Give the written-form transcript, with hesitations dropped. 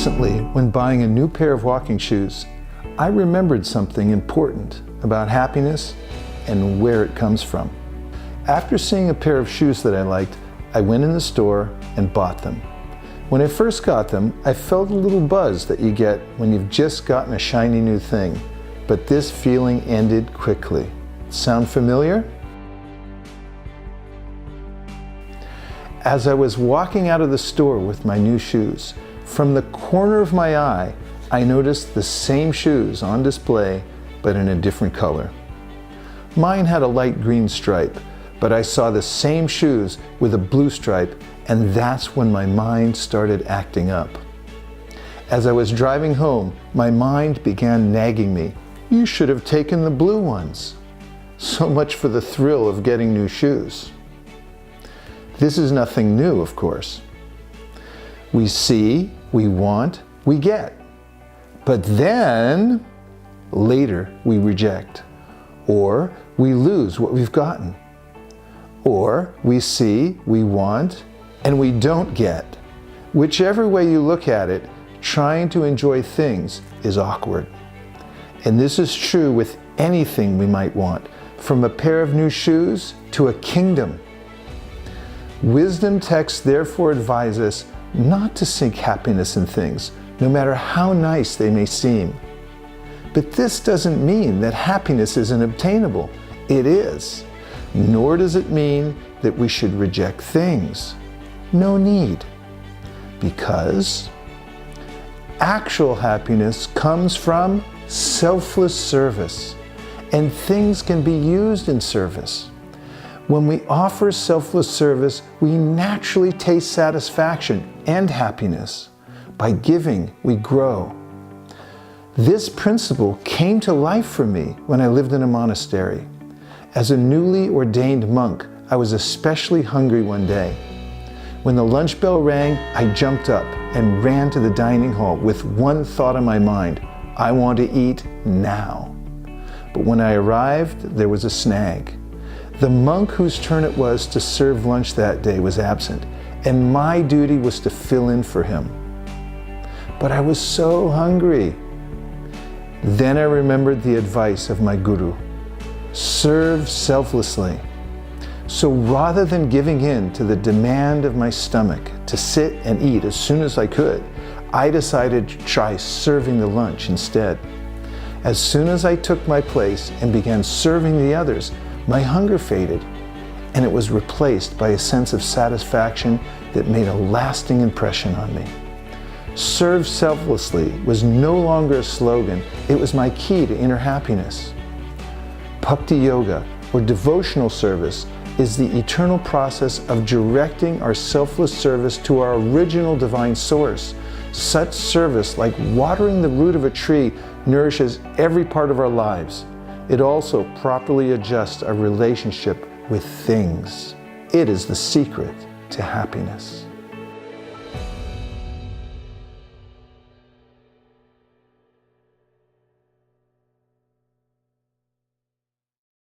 Recently, when buying a new pair of walking shoes, I remembered something important about happiness and where it comes from. After seeing a pair of shoes that I liked, I went in the store and bought them. When I first got them, I felt a little buzz that you get when you've just gotten a shiny new thing, but this feeling ended quickly. Sound familiar? As I was walking out of the store with my new shoes, from the corner of my eye, I noticed the same shoes on display, but in a different color. Mine had a light green stripe, but I saw the same shoes with a blue stripe, and that's when my mind started acting up. As I was driving home, my mind began nagging me. You should have taken the blue ones. So much for the thrill of getting new shoes. This is nothing new, of course. We see, we want, we get. But then, later, we reject. Or we lose what we've gotten. Or we see, we want, and we don't get. Whichever way you look at it, trying to enjoy things is awkward. And this is true with anything we might want, from a pair of new shoes to a kingdom. Wisdom texts therefore advise us not to seek happiness in things, no matter how nice they may seem. But this doesn't mean that happiness isn't obtainable. It is. Nor does it mean that we should reject things. No need. Because actual happiness comes from selfless service, and things can be used in service. When we offer selfless service, we naturally taste satisfaction and happiness. By giving, we grow. This principle came to life for me when I lived in a monastery. As a newly ordained monk, I was especially hungry one day. When the lunch bell rang, I jumped up and ran to the dining hall with one thought in my mind: I want to eat now. But when I arrived, there was a snag. The monk whose turn it was to serve lunch that day was absent, and my duty was to fill in for him. But I was so hungry. Then I remembered the advice of my guru: serve selflessly. So rather than giving in to the demand of my stomach to sit and eat as soon as I could, I decided to try serving the lunch instead. As soon as I took my place and began serving the others, my hunger faded, and it was replaced by a sense of satisfaction that made a lasting impression on me. Serve selflessly was no longer a slogan, it was my key to inner happiness. Bhakti-yoga, or devotional service, is the eternal process of directing our selfless service to our original divine source. Such service, like watering the root of a tree, nourishes every part of our lives. It also properly adjusts our relationship with things. It is the secret to happiness.